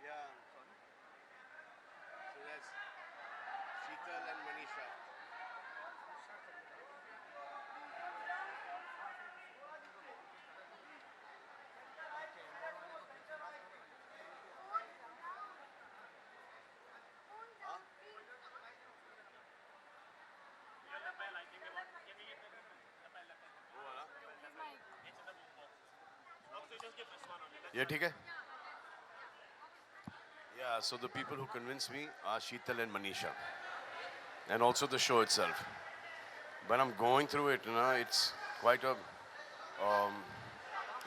Yeah. So that's Sheetal and Manisha. Huh? वो वाला? ये ठीक है? Yeah, so the people who convinced me are Sheetal and Manisha, and also the show itself. When I'm going through it, it's quite a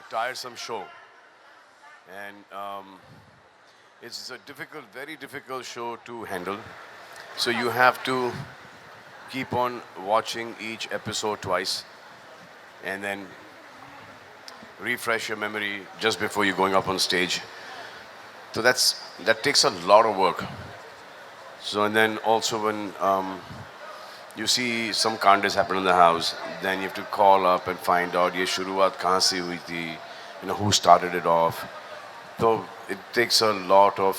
tiresome show, and it's a difficult, very difficult show to handle. So you have to keep on watching each episode twice, and then refresh your memory just before you're going up on stage. So that takes a lot of work. So and then also when you see some kandas happen in the house, then you have to call up and find out ye shuruaat kahan se hui thi, who started it off. So it takes a lot of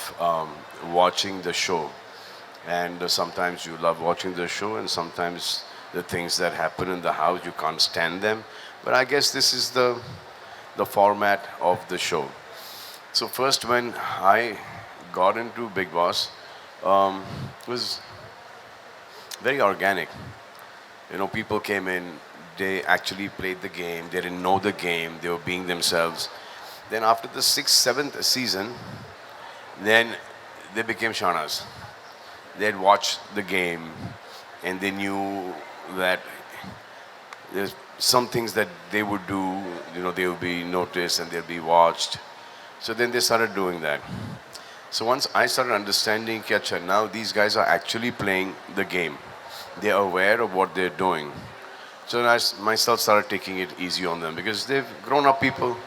watching the show, and sometimes you love watching the show, and sometimes the things that happen in the house you can't stand them. But I guess this is the format of the show. So first, when I got into Big Boss, it was very organic. People came in, they actually played the game, they didn't know the game, they were being themselves. Then after the sixth, seventh season, then they became shanas. They'd watched the game, and they knew that there's some things that they would do, they would be noticed and they'll be watched. So then they started doing that. So once I started understanding, Kyacha, now these guys are actually playing the game. They're aware of what they're doing. So I myself started taking it easy on them because they've grown up people.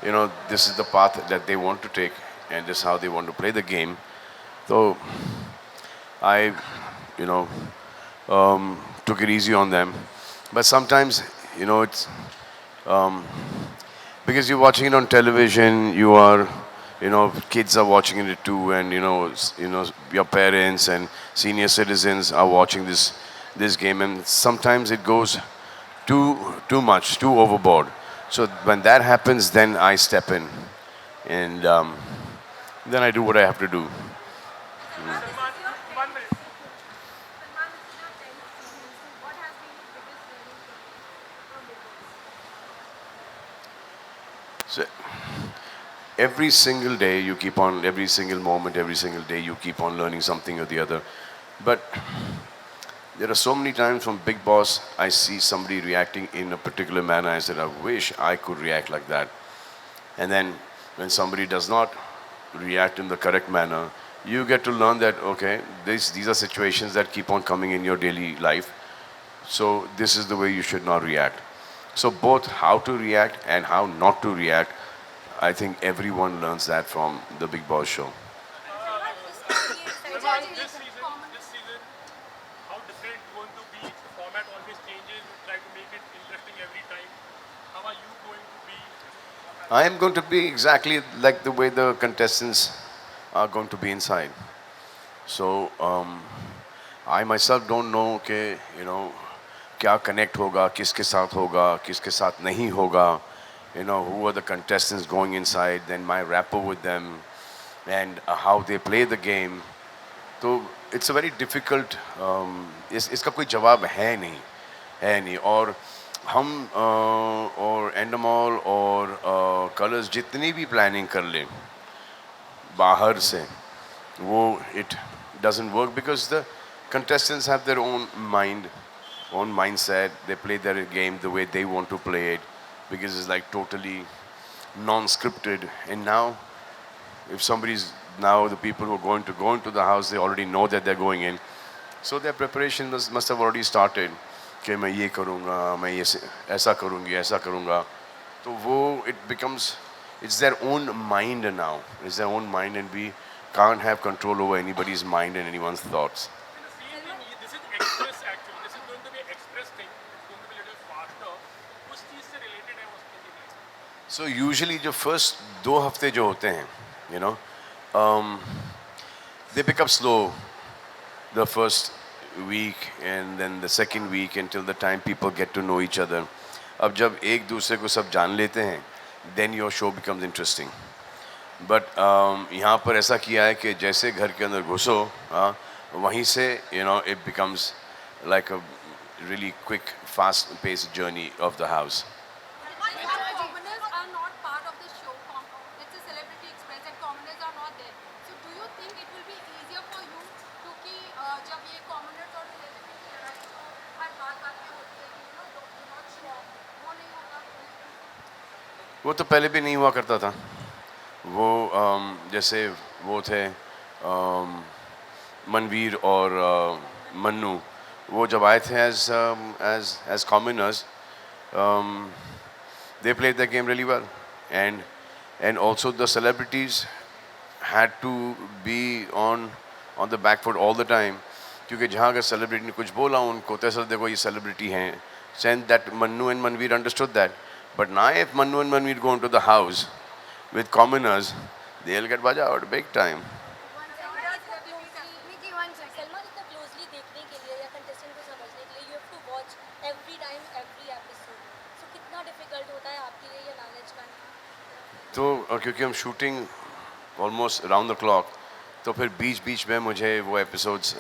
This is the path that they want to take, and this is how they want to play the game. So I, you know, took it easy on them. But sometimes, it's because you're watching it on television, kids are watching it too, and your parents and senior citizens are watching this game, and sometimes it goes too much, too overboard. So when that happens, then I step in, and then I do what I have to do. So every single day you keep on, every single moment, every single day you keep on learning something or the other. But there are so many times from Big Boss, I see somebody reacting in a particular manner. I said, I wish I could react like that. And then when somebody does not react in the correct manner, you get to learn that, okay, these are situations that keep on coming in your daily life. So this is the way you should not react. So both how to react and how not to react, I think everyone learns that from the Big Boss show. How different going to be? The format always changes. You try to make it interesting every time. How are you going to be? I am going to be exactly like the way the contestants are going to be inside. So I myself don't know कि क्या connect होगा, किसके साथ होगा, किसके साथ नहीं होगा. Who are the contestants going inside, then my rapport with them, and how they play the game. तो it's a very difficult. इसका कोई जवाब है नहीं और हम और एंडमॉल और कलर्स जितनी भी प्लानिंग कर लें बाहर से वो it doesn't work because the contestants have their own mindset. They play their game the way they want to play it because it's like totally non-scripted. And now, if somebody's now the people who are going to go into the house, they already know that they're going in, so their preparation must have already started. कि मैं ये करूँगा, मैं ये ऐसा करूँगी, ऐसा करूँगा. तो वो it becomes it's their own mind now. It's their own mind, and we can't have control over anybody's mind and anyone's thoughts. In the same thing, this is express actually. This is going to be express thing. It's going to be a little faster. उस चीज से related है उसके लिए. So usually जो first 2 हफ्ते जो होते हैं, you know, they pick up slow the first week and then the second week until the time people get to know each other. अब जब एक दूसरे को सब जान लेते हैं, then your show becomes interesting. But यहाँ पर ऐसा किया है कि जैसे घर के अंदर घुसो, हाँ, वहीं से you know it becomes like a really quick, fast-paced journey of the house. Commoners are not part of the show. Let's say Celebrity Express and commoners are not there. So do you think it will be easier for you क्योंकि जब ये commoners और celebrity की लड़ाई तो हर बात में होती है कि do not show वो नहीं होगा. वो तो पहले भी नहीं हुआ करता था. वो जैसे वो थे मनवीर और मन्नू, वो जब आए थे as commoners, they played the game really well, and also the celebrities had to be on the back foot all the time, क्योंकि जहाँ अगर celebrity ने कुछ बोला उनको तो ऐसा देखो ये celebrity हैं. And that Mannu and Manveer understood that. But now if Mannu and Manveer go into the house with commoners, they'll get baja out big time. Salman इतना क्लोजली देखने के लिए या कंटेस्टेंट को समझने के लिए you have to watch every time every episode. So कितना डिफिकल्ट होता है आपके लिए ये मैनेज करना? तो क्योंकि हम shooting almost round the clock, तो फिर बीच बीच में मुझे वो एपिसोड्स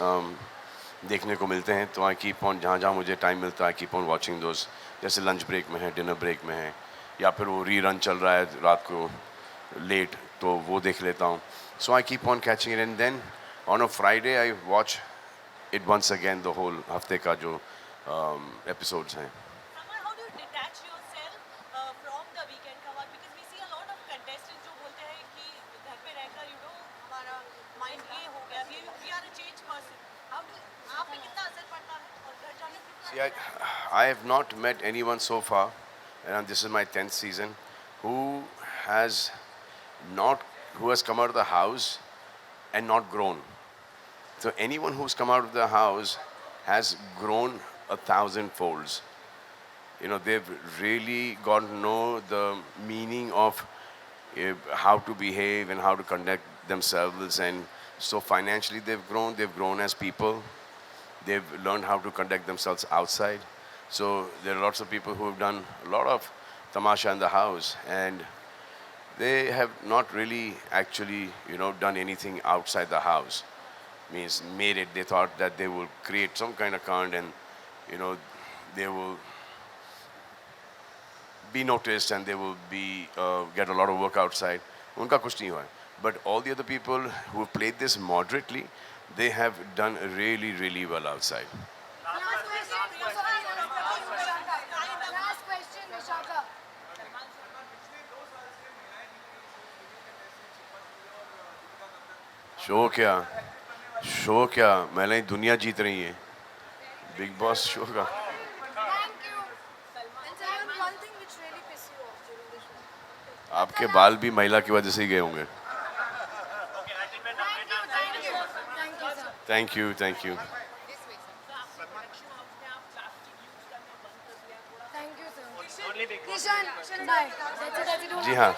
देखने को मिलते हैं. तो आई कीप ऑन, जहाँ जहाँ मुझे टाइम मिलता है आई कीप ऑन वॉचिंग दोस. जैसे लंच ब्रेक में है, डिनर ब्रेक में है, या फिर वो रीरन चल रहा है रात को लेट, तो वो देख लेता हूँ. So I keep on catching it, and then on a Friday I watch it once again the whole हफ्ते का जो एपिसोड्स हैं. Samar, how do you detach yourself from the weekend का work? Because we see a lot of contestants जो बोलते हैं कि घर पे रहकर हमारा mind ये हो गया, we are a changed person. How do आप पे कितना असर पड़ता है और घर जाने पे कितना? See, I have not met anyone so far, and this is my 10th season, who has come out of the house and not grown. So anyone who's come out of the house has grown 1,000 folds. You know, they've really got to know the meaning of how to behave and how to conduct themselves. And so financially they've grown as people. They've learned how to conduct themselves outside. So there are lots of people who have done a lot of tamasha in the house, and they have not really actually, you know, done anything outside the house. Means made it. They thought that they will create some kind of content, and, you know, they will be noticed and they will be get a lot of work outside. Unka kuch nahi hua hai. But all the other people who have played this moderately, they have done really, really well outside. Last question, Vishaka. Show क्या मैंने दुनिया जीत रही है big boss show का. Thank you. And Salman, one thing which really pissed you off during the show. आपके बाल भी महिला की वजह से ही गए होंगे. Thank you, sir. Thank you. Thank you, sir. Kishan, bye. That's it. जी हाँ.